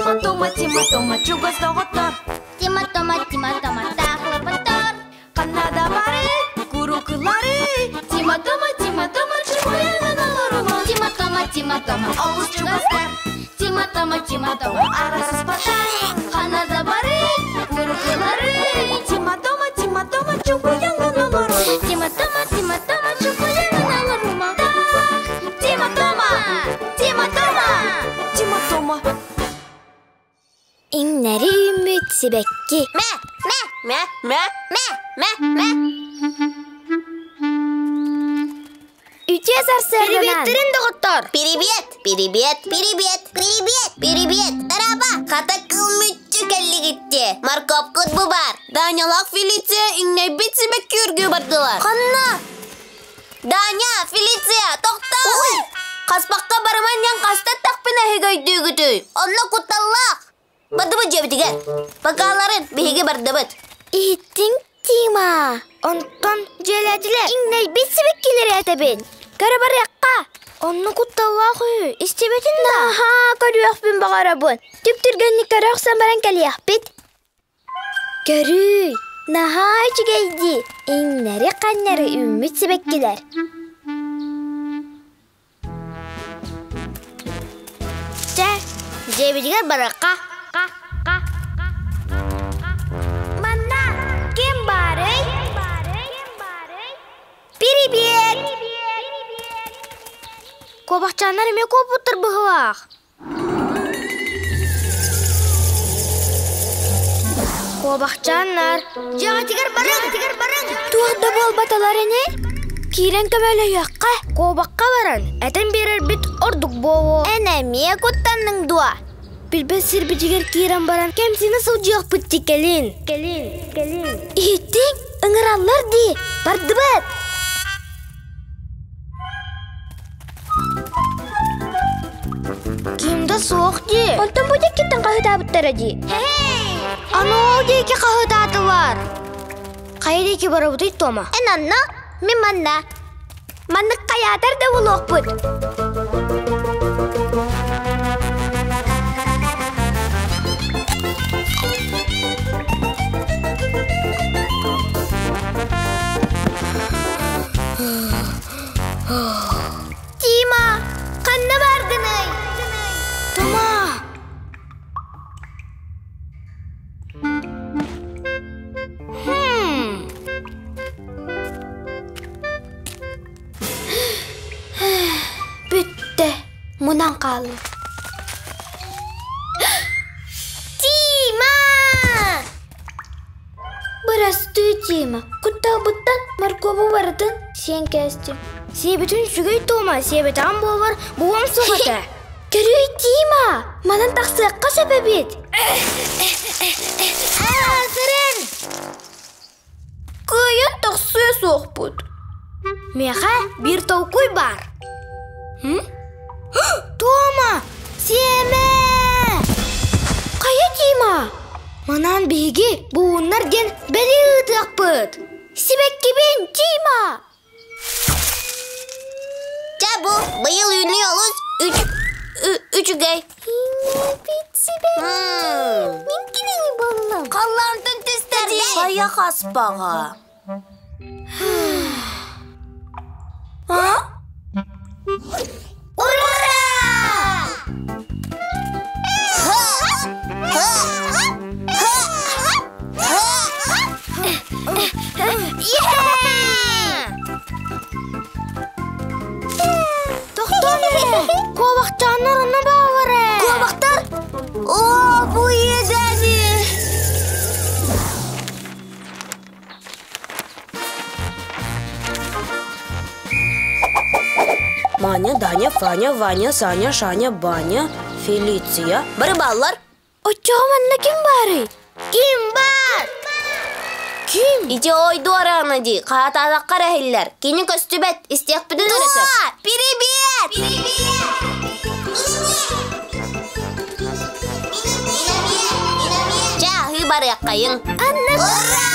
Тима-тома, чугас тоғыттар. Тима-тома, тақлы бұттар. Қаннада бары, күрі-күлары. Тима-тома, чуғаяңын алырыма. Тима-тома, Ауыз чугастар. Тима-тома, Арасыз батар. Қаннада бары, күрі-күлары. Тима-тома, чуғаяңын алырыма. Тима-тома, чуғаяңын алырыма. Тима-тома. Иңнәри үміт себекки. Мә. Үте зарсырынан. Приветтерин доғыттар. Привет. Тараба. Қата кылмүтчү кәлі кетті. Марков код бұ бар. Данялақ Фелиция иңнәй бет себекки үргі бардылар. Қанна? Даня, Фелиция, тоқтал. Қаспаққа барыман ян қаста тақпын әхегөйді үгіті. Онна құтталлақ. Барды бұ жебітігер. Бақаларын бейге барды бұд. Иттің Тима. Онтон желәділер. Иңнәй бет себеккелері әтәбін. Қарабар яққа. Онны құтталла қойы. Истебетін да. Наха, көріяқпен бағарабын. Түптіргенні көріяқсан баран кәліяқ бет. Көрі. Наха үчігейді. Иңнәри қаннары үміт себеккелер. Жебедігер бараққа. Манна, кем бары? Привет! Кобақчанар ме көп ұтыр бұғылақ. Кобақчанар. Жағатигер барың. Туғда бол баталар әне? Кирен көмелі яққа. Кобаққа баран. Әтен берер бит ордық болу. Әне ме көттанның дуа. Білбәс сірбетігер кирен баран. Кәмсіні сылжиық бұтты келін. Еттің ұңыралар де. Барды бәт. Кимді соқ де. Онтан бұдек кеттің қағыда бұттары де. Аны ол дейке қағыдадылар. Қайдеке бары бұдайды тома? Әнанна, мен манна. Манны қаядар да ол оқпыд. Тима, қанна бардыны? Тома. Бүтті. Мұнан қалу. Тима! Бұрасты, Тима. Құттал бұттан маркобы бардың. Сен кәсті. Себетін жүгей тома. Себетан болар. Бұғам соғыды. Көрүй, Тима. Манан тақсыққа сөбебет. Сырын. Көйін тақсыя соқ бұд. Меға бір тауқой бар. Тома, семе! Қая Тима? Манан бейге бұғынлар ген бәлі ұдық бұд. Себекке бен Тима! Жабу, бұйыл үйіні олыз үчігей. Бет себекке. Мен кенені болылам. Қаллантын тестерде. Қая қаспаға. Ура! Тоқтар Ковақтаныр оны бауыры. Ковақтар? О, бұл езәді. Маня, Даня, Фаня, Ваня, Саня, Шаня, Баня, Фелиция. Бары баллар. Очоғыманна кім бары? Кім бар? Кім? Ите ойду арағынади. Қағатадаққа рәхелілер. Кені көстібет. Істеқ бүдін өрісі. Привет! Жағы бар яққайын. Анна! Ура!